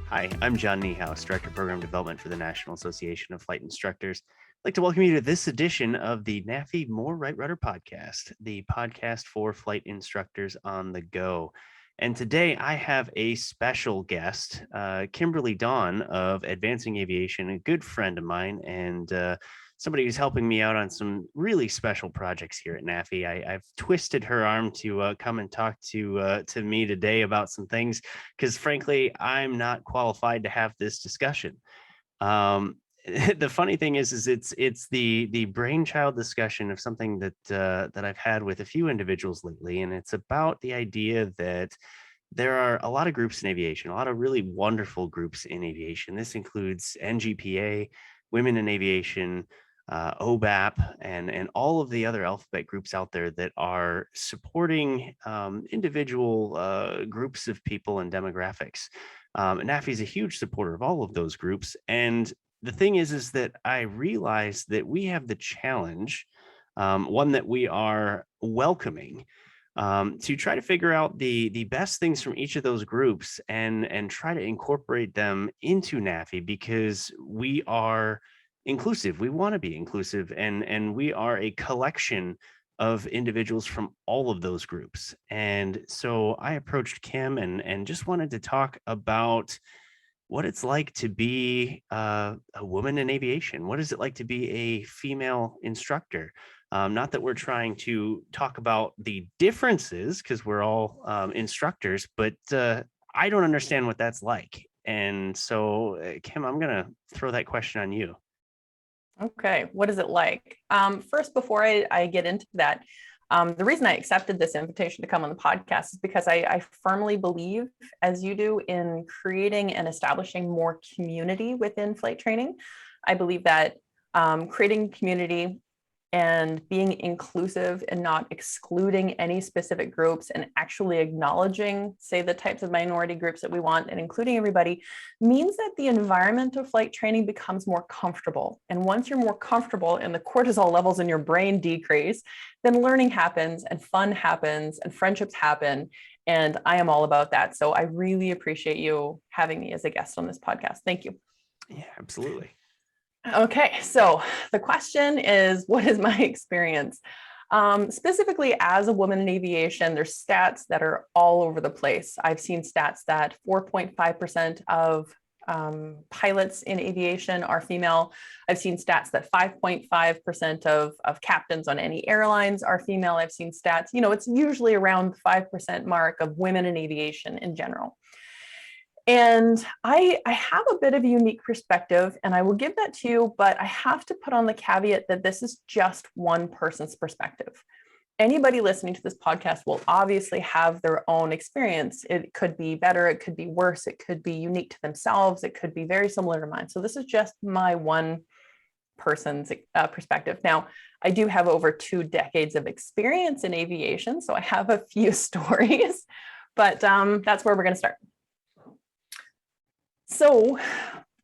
Hi, I'm John Niehaus, Director of Program Development for the National Association of Flight Instructors. I'd like to welcome you to this edition of the NAFI More Right Rudder podcast, the podcast for flight instructors on the go. And today I have a special guest, Kimberly Dawn of Advancing Aviation, a good friend of mine, and somebody who's helping me out on some really special projects here at NAFI. I've twisted her arm to come and talk to me today about some things, because frankly, I'm not qualified to have this discussion. The funny thing is it's the brainchild discussion of something that I've had with a few individuals lately, and it's about the idea that there are a lot of groups in aviation, a lot of really wonderful groups in aviation. This includes NGPA, Women in Aviation, OBAP, and all of the other alphabet groups out there that are supporting individual groups of people and demographics. NAFI is a huge supporter of all of those groups. And the thing is that I realize that we have the challenge, one that we are welcoming, to try to figure out the best things from each of those groups and try to incorporate them into NAFI, because we are inclusive. We want to be inclusive, and we are a collection of individuals from all of those groups. And so I approached Kim and just wanted to talk about what it's like to be a woman in aviation. What is it like to be a female instructor? Not that we're trying to talk about the differences, because we're all instructors, but I don't understand what that's like. And so, Kim, I'm going to throw that question on you. Okay, what is it like? First, before I get into that, the reason I accepted this invitation to come on the podcast is because I firmly believe, as you do, in creating and establishing more community within flight training. I believe that creating community and being inclusive and not excluding any specific groups and actually acknowledging, say, the types of minority groups that we want and including everybody means that the environment of flight training becomes more comfortable. And once you're more comfortable and the cortisol levels in your brain decrease, then learning happens and fun happens and friendships happen. And I am all about that. So I really appreciate you having me as a guest on this podcast. Thank you. Yeah, absolutely. Okay, so the question is, what is my experience? Specifically as a woman in aviation, there's stats that are all over the place. I've seen stats that 4.5% of pilots in aviation are female. I've seen stats that 5.5% of captains on any airlines are female. I've seen stats, it's usually around the 5% mark of women in aviation in general. And I have a bit of a unique perspective, and I will give that to you, but I have to put on the caveat that this is just one person's perspective. Anybody listening to this podcast will obviously have their own experience. It could be better, it could be worse, it could be unique to themselves, it could be very similar to mine. So this is just my one person's perspective. Now, I do have over 2 decades of experience in aviation, so I have a few stories, but that's where we're going to start. So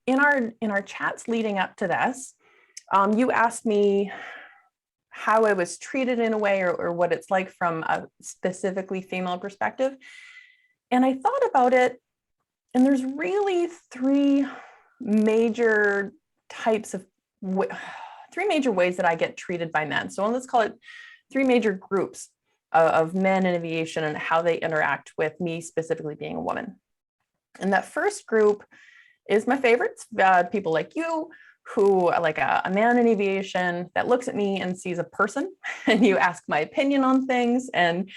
in our chats leading up to this, you asked me how I was treated in a way or what it's like from a specifically female perspective. And I thought about it, and there's really 3 major types of, 3 major ways that I get treated by men. So let's call it 3 major groups of men in aviation and how they interact with me specifically being a woman. And that first group is my favorites, people like you who are like a man in aviation that looks at me and sees a person, and you ask my opinion on things. And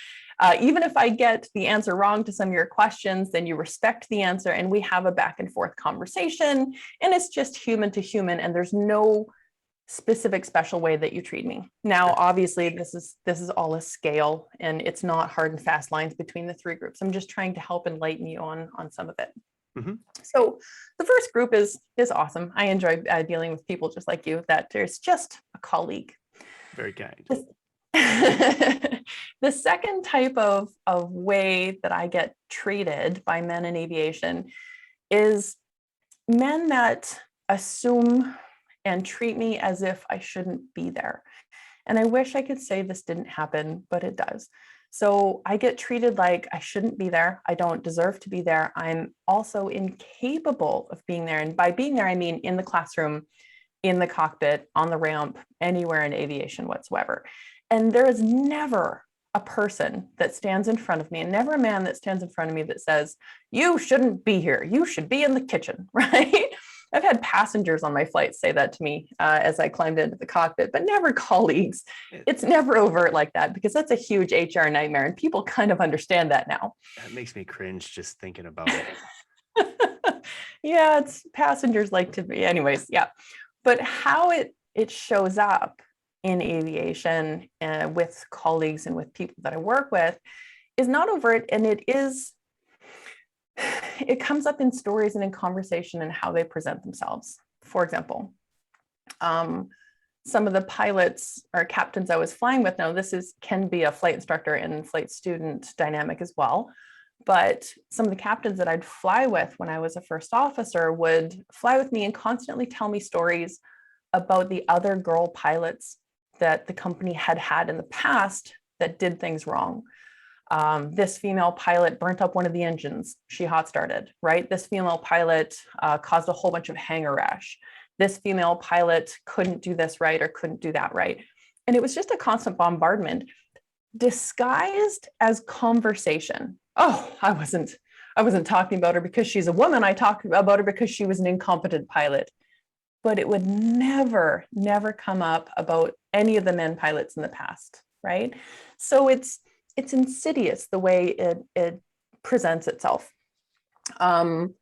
even if I get the answer wrong to some of your questions, then you respect the answer and we have a back and forth conversation, and it's just human to human, and there's no specific special way that you treat me. Now, obviously, this is all a scale, and it's not hard and fast lines between the 3 groups. I'm just trying to help enlighten you on some of it. Mm-hmm. So the first group is awesome. I enjoy dealing with people just like you, that there's just a colleague. Very kind. The second type of way that I get treated by men in aviation is men that assume and treat me as if I shouldn't be there. And I wish I could say this didn't happen, but it does. So I get treated like I shouldn't be there. I don't deserve to be there. I'm also incapable of being there. And by being there, I mean in the classroom, in the cockpit, on the ramp, anywhere in aviation whatsoever. And there is never a person that stands in front of me, and never a man that stands in front of me that says, you shouldn't be here. You should be in the kitchen, right? I've had passengers on my flight say that to me as I climbed into the cockpit, but never colleagues. It's never overt like that, because that's a huge HR nightmare, and people kind of understand that now. That makes me cringe just thinking about it. Yeah, it's passengers like to be, anyways. Yeah, but how it shows up in aviation with colleagues and with people that I work with is not overt, and it comes up in stories and in conversation and how they present themselves. For example, some of the pilots or captains I was flying with, now can be a flight instructor and flight student dynamic as well, but some of the captains that I'd fly with when I was a first officer would fly with me and constantly tell me stories about the other girl pilots that the company had in the past that did things wrong. This female pilot burnt up one of the engines. She hot started, right? This female pilot caused a whole bunch of hanger rash. This female pilot couldn't do this right or couldn't do that right. And it was just a constant bombardment disguised as conversation. Oh, I wasn't talking about her because she's a woman. I talked about her because she was an incompetent pilot. But it would never come up about any of the men pilots in the past, right? So it's insidious the way it presents itself. And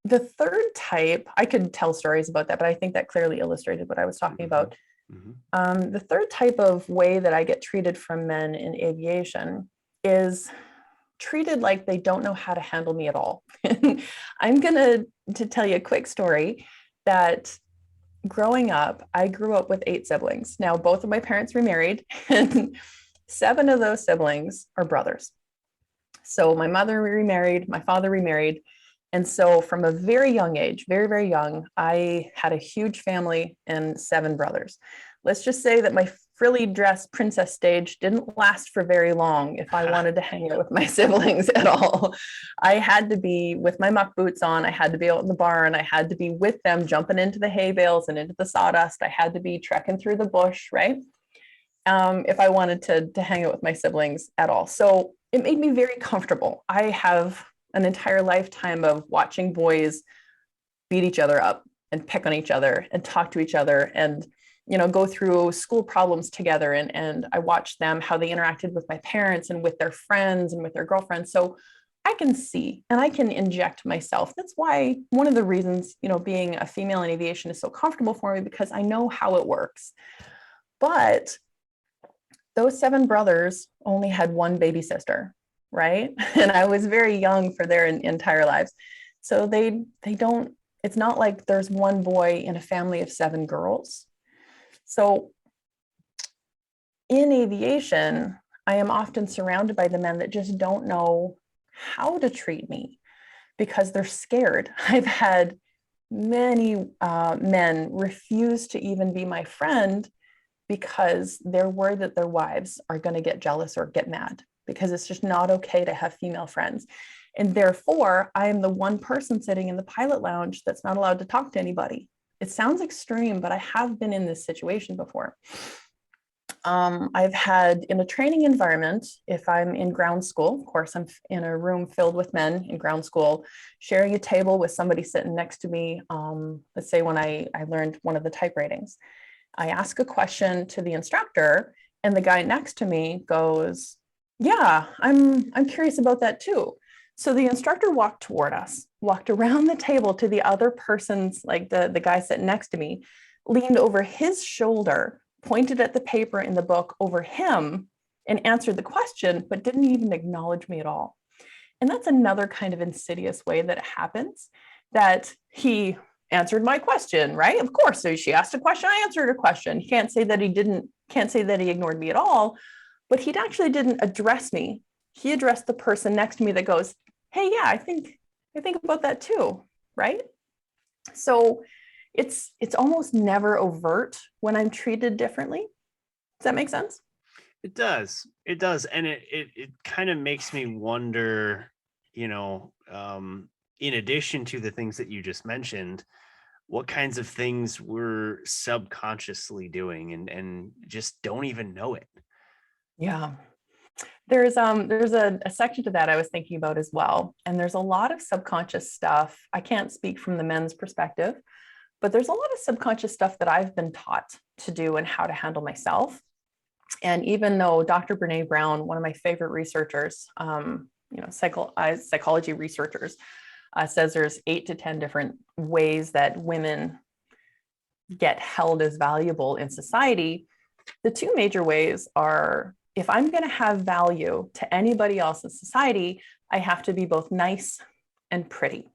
the third type, I could tell stories about that, but I think that clearly illustrated what I was talking about. The third type of way that I get treated from men in aviation is treated like they don't know how to handle me at all. I'm gonna tell you a quick story that growing up, I grew up with 8 siblings. Now, both of my parents remarried, and 7 of those siblings are brothers. So my mother remarried, my father remarried. And so from a very young age, very, very young, I had a huge family and 7 brothers. Let's just say that my frilly dress princess stage didn't last for very long if I wanted to hang out with my siblings at all. I had to be with my muck boots on. I had to be out in the barn. I had to be with them, jumping into the hay bales and into the sawdust. I had to be trekking through the bush, right? If I wanted to hang out with my siblings at all. So it made me very comfortable. I have an entire lifetime of watching boys beat each other up and pick on each other and talk to each other and go through school problems together. And I watched them, how they interacted with my parents and with their friends and with their girlfriends. So I can see and I can inject myself. That's why one of the reasons, being a female in aviation is so comfortable for me, because I know how it works. But those 7 brothers only had one baby sister, right? And I was very young for their entire lives. So they don't, it's not like there's one boy in a family of 7 girls. So in aviation, I am often surrounded by the men that just don't know how to treat me because they're scared. I've had many men refuse to even be my friend because they're worried that their wives are going to get jealous or get mad, because it's just not okay to have female friends. And therefore, I am the one person sitting in the pilot lounge that's not allowed to talk to anybody. It sounds extreme, but I have been in this situation before. I've had in a training environment, if I'm in ground school, of course, I'm in a room filled with men in ground school, sharing a table with somebody sitting next to me. Let's say when I learned one of the type ratings, I ask a question to the instructor and the guy next to me goes, yeah, I'm curious about that too. So the instructor walked toward us, walked around the table to the other person's, like the guy sitting next to me, leaned over his shoulder, pointed at the paper in the book over him and answered the question, but didn't even acknowledge me at all. And that's another kind of insidious way that it happens, that he answered my question, right? Of course. So she asked a question, I answered a question. He can't say that he ignored me at all, but he actually didn't address me. He addressed the person next to me that goes, hey, yeah, I think about that too, right? So it's almost never overt when I'm treated differently. Does that make sense? It does. It does. And it kind of makes me wonder, you know, in addition to the things that you just mentioned, what kinds of things we're subconsciously doing and just don't even know it. Yeah. There's a section to that I was thinking about as well. And there's a lot of subconscious stuff. I can't speak from the men's perspective, but there's a lot of subconscious stuff that I've been taught to do and how to handle myself. And even though Dr. Brene Brown, one of my favorite researchers, psychology researchers, says there's 8 to 10 different ways that women get held as valuable in society. The two major ways are, if I'm going to have value to anybody else in society, I have to be both nice and pretty.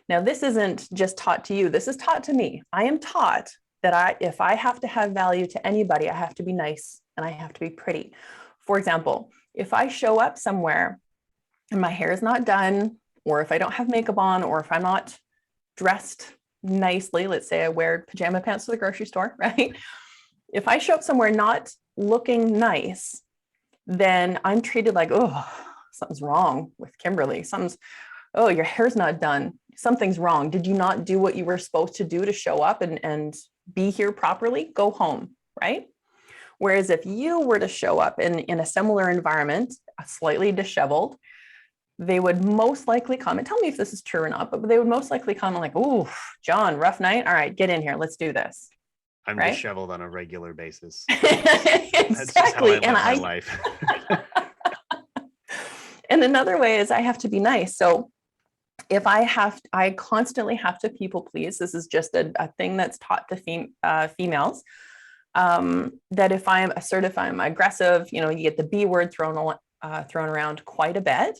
Now, this isn't just taught to you. This is taught to me. I am taught that if I have to have value to anybody, I have to be nice and I have to be pretty. For example, if I show up somewhere and my hair is not done, or if I don't have makeup on, or if I'm not dressed nicely, let's say I wear pajama pants to the grocery store, right? If I show up somewhere not looking nice, then I'm treated like, oh, something's wrong with Kimberly. Oh, your hair's not done. Something's wrong. Did you not do what you were supposed to do to show up and be here properly? Go home, right? Whereas if you were to show up in a similar environment, slightly disheveled, they would most likely comment, tell me if this is true or not, but they would most likely comment like, oh, John, rough night. All right, get in here. Let's do this. I'm right? disheveled on a regular basis. Exactly. That's just how I live my life. And another way is I have to be nice. So if I constantly have to people please. This is just a thing that's taught to females. That if I'm assertive, I'm aggressive, you get the B word thrown around quite a bit.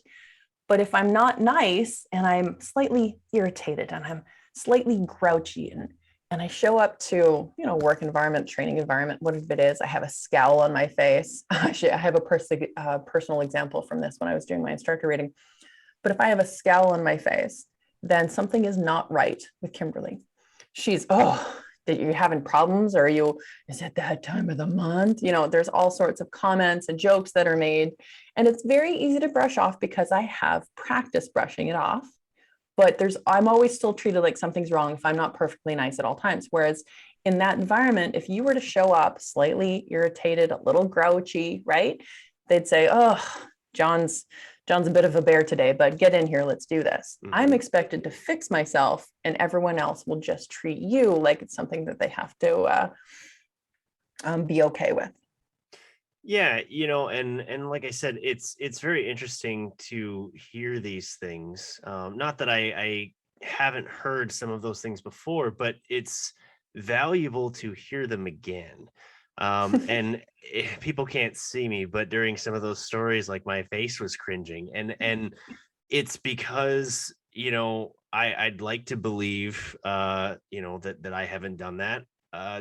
But if I'm not nice and I'm slightly irritated and I'm slightly grouchy and I show up to, work environment, training environment, whatever it is, I have a scowl on my face. Actually, I have a personal example from this when I was doing my instructor rating. But if I have a scowl on my face, then something is not right with Kimberly. She's, that you're having problems, or is it that time of the month? There's all sorts of comments and jokes that are made, and it's very easy to brush off because I have practiced brushing it off. But I'm always still treated like something's wrong if I'm not perfectly nice at all times. Whereas in that environment, if you were to show up slightly irritated, a little grouchy, right? They'd say, oh, John's a bit of a bear today, but get in here, let's do this. Mm-hmm. I'm expected to fix myself, and everyone else will just treat you like it's something that they have to be okay with. Yeah, and like I said, it's very interesting to hear these things. Not that I haven't heard some of those things before, but it's valuable to hear them again. And people can't see me, but during some of those stories, like my face was cringing, and it's because I'd like to believe that I haven't done that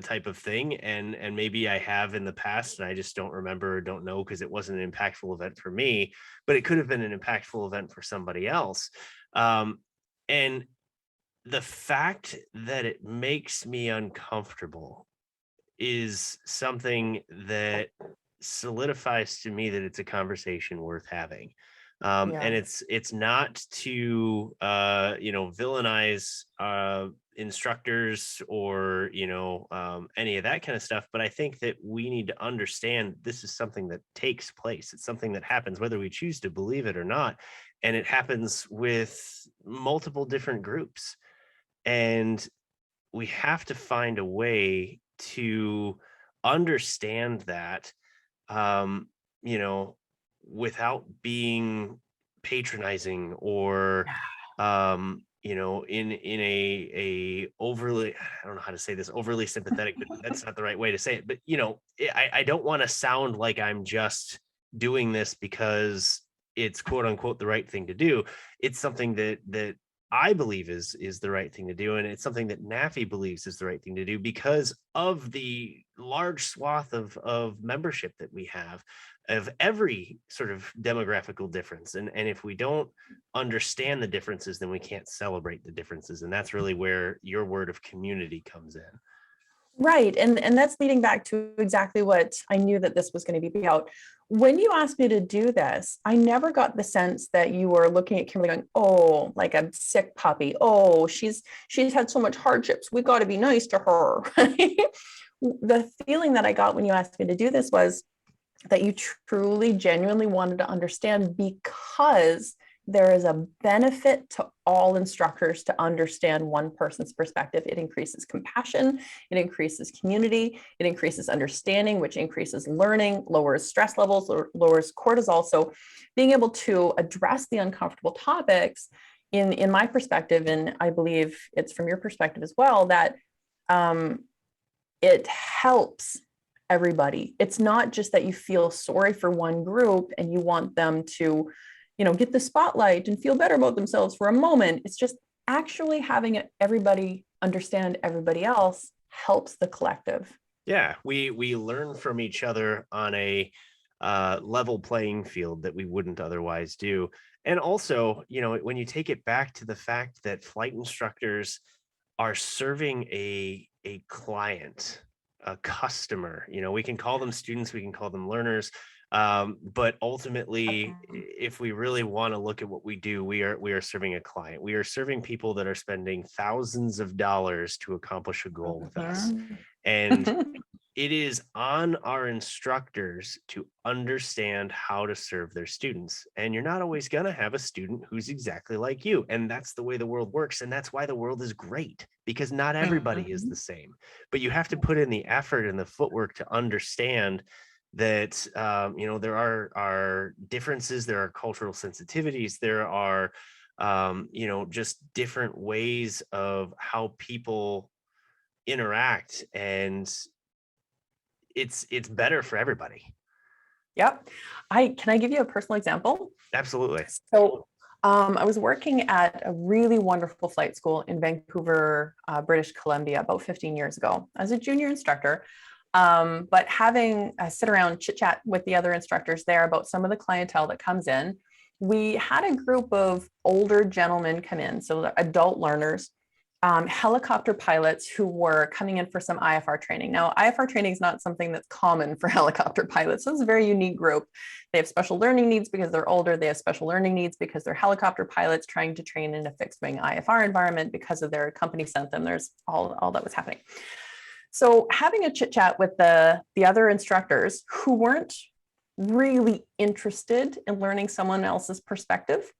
type of thing, and maybe I have in the past, and I just don't remember or don't know because it wasn't an impactful event for me, but it could have been an impactful event for somebody else. And the fact that it makes me uncomfortable is something that solidifies to me that it's a conversation worth having. And it's not to villainize instructors or any of that kind of stuff, but I think that we need to understand this is something that takes place. It's something that happens whether we choose to believe it or not, and it happens with multiple different groups, and we have to find a way to understand that, without being patronizing or, in a overly, I don't know how to say this, overly sympathetic, but that's not the right way to say it. But, I don't want to sound like I'm just doing this because it's quote unquote the right thing to do. It's something that I believe is the right thing to do. And it's something that NAFI believes is the right thing to do because of the large swath of membership that we have of every sort of demographical difference. And if we don't understand the differences, then we can't celebrate the differences. And that's really where your word of community comes in. Right. And that's leading back to exactly what I knew that this was going to be about. When you asked me to do this, I never got the sense that you were looking at Kimberly going, oh, like a sick puppy. Oh, she's had so much hardships. We got to be nice to her. The feeling that I got when you asked me to do this was that you truly, genuinely wanted to understand, because there is a benefit to all instructors to understand one person's perspective. It increases compassion, it increases community, it increases understanding, which increases learning, lowers stress levels, lowers cortisol. So being able to address the uncomfortable topics, in my perspective, and I believe it's from your perspective as well, that it helps everybody. It's not just that you feel sorry for one group and you want them to, get the spotlight and feel better about themselves for a moment. It's just actually having everybody understand everybody else helps the collective. Yeah, we learn from each other on a level playing field that we wouldn't otherwise do. And also, when you take it back to the fact that flight instructors are serving a client, a customer, we can call them students, we can call them learners. But ultimately, if we really want to look at what we do, we are serving a client. We are serving people that are spending thousands of dollars to accomplish a goal with us. And it is on our instructors to understand how to serve their students. And you're not always going to have a student who's exactly like you. And that's the way the world works. And that's why the world is great, because not everybody is the same. But you have to put in the effort and the footwork to understand that there are differences, there are cultural sensitivities, there are just different ways of how people interact, and it's better for everybody. Yep. Can I give you a personal example? Absolutely. So I was working at a really wonderful flight school in Vancouver, British Columbia, about 15 years ago as a junior instructor. But having a sit around chit chat with the other instructors there about some of the clientele that comes in, we had a group of older gentlemen come in, so adult learners, helicopter pilots who were coming in for some IFR training. Now, IFR training is not something that's common for helicopter pilots. So it's a very unique group. They have special learning needs because they're older. They have special learning needs because they're helicopter pilots trying to train in a fixed wing IFR environment because of their company sent them. There's all that was happening. So having a chit chat with the other instructors who weren't really interested in learning someone else's perspective,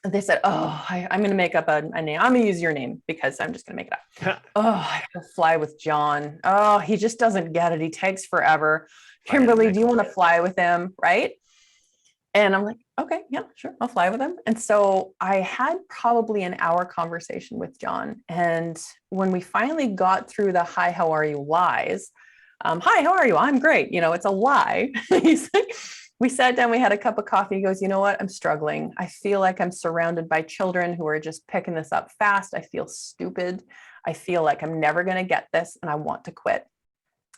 they said, oh, I'm going to make up a name. I'm going to use your name because I'm just going to make it up. Oh, I have to fly with John. Oh, he just doesn't get it. He takes forever. Kimberly, do you want to fly with him? Right. And I'm like, okay, yeah, sure. I'll fly with him. And so I had probably an hour conversation with John. And when we finally got through the hi, how are you lies, hi, how are you? I'm great. It's a lie. He's like, we sat down, we had a cup of coffee. He goes, you know what? I'm struggling. I feel like I'm surrounded by children who are just picking this up fast. I feel stupid. I feel like I'm never going to get this and I want to quit.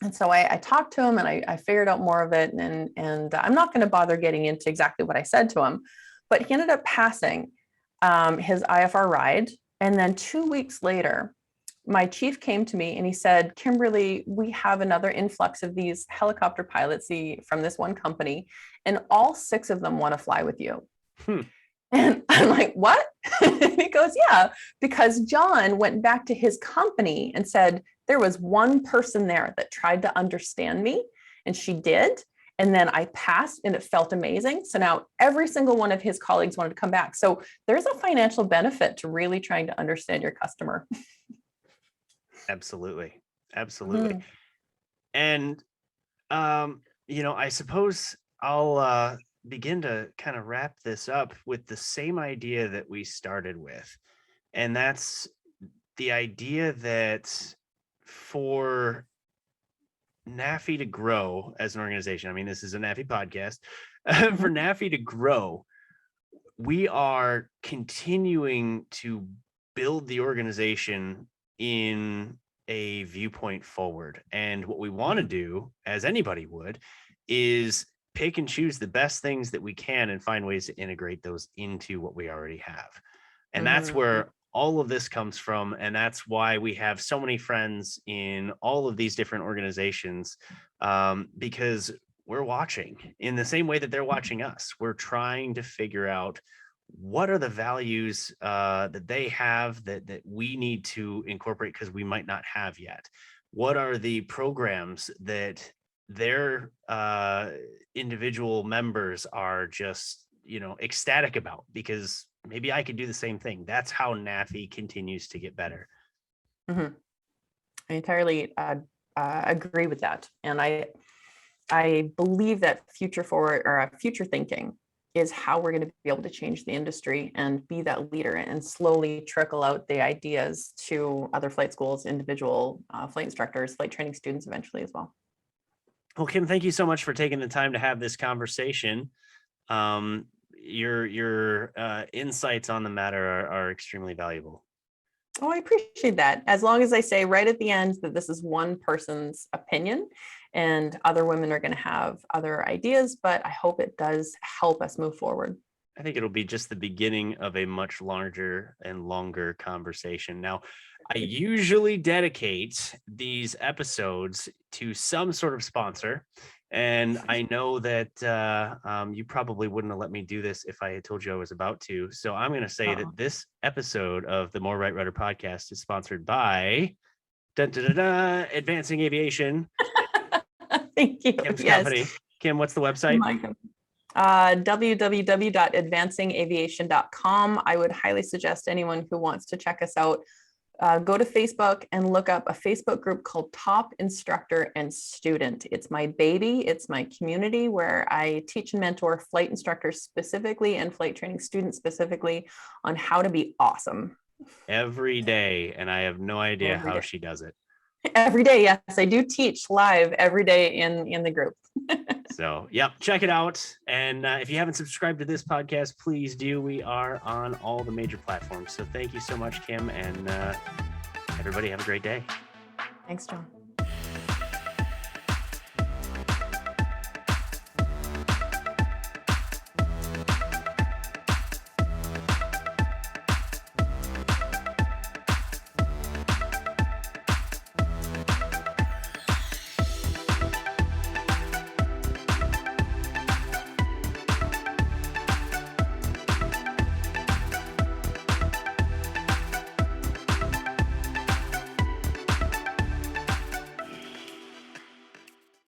And so I talked to him and I figured out more of it. And I'm not going to bother getting into exactly what I said to him, but he ended up passing his IFR ride. And then 2 weeks later, my chief came to me and he said, Kimberly, we have another influx of these helicopter pilots from this one company, and all 6 of them want to fly with you. And I'm like, what? And he goes, yeah, because John went back to his company and said, there was one person there that tried to understand me, and she did. And then I passed and it felt amazing. So now every single one of his colleagues wanted to come back. So there's a financial benefit to really trying to understand your customer. Absolutely. Absolutely. And, I suppose I'll begin to kind of wrap this up with the same idea that we started with. And that's the idea that for NAFI to grow as an organization, I mean, this is a NAFI podcast, for NAFI to grow, we are continuing to build the organization in a viewpoint forward. And what we want to do, as anybody would, is pick and choose the best things that we can and find ways to integrate those into what we already have. And that's where all of this comes from. And that's why we have so many friends in all of these different organizations, because we're watching in the same way that they're watching us. We're trying to figure out what are the values that they have that we need to incorporate because we might not have yet. What are the programs that their individual members are just, ecstatic about, because maybe I could do the same thing. That's how NAFI continues to get better. I entirely agree with that. And I believe that future forward or future thinking is how we're going to be able to change the industry and be that leader and slowly trickle out the ideas to other flight schools, individual flight instructors, flight training students eventually as well. Well, Kim, thank you so much for taking the time to have this conversation. Your insights on the matter are extremely valuable. Oh, I appreciate that. As long as I say right at the end that this is one person's opinion and other women are going to have other ideas, but I hope it does help us move forward. I think it'll be just the beginning of a much larger and longer conversation. Now, I usually dedicate these episodes to some sort of sponsor. And I know that you probably wouldn't have let me do this if I had told you I was about to. So I'm going to say that this episode of the More Right Rudder podcast is sponsored by Advancing Aviation. Thank you. Kim's company. Kim, what's the website? My company. www.advancingaviation.com. I would highly suggest anyone who wants to check us out, go to Facebook and look up a Facebook group called Top Instructor and Student. It's my baby. It's my community where I teach and mentor flight instructors specifically and flight training students specifically on how to be awesome. Every day. And I have no idea how she does it. Every day. Yes, I do teach live every day in the group. So, yep, check it out. And if you haven't subscribed to this podcast, please do. We are on all the major platforms. So thank you so much, Kim. And everybody have a great day. Thanks, John.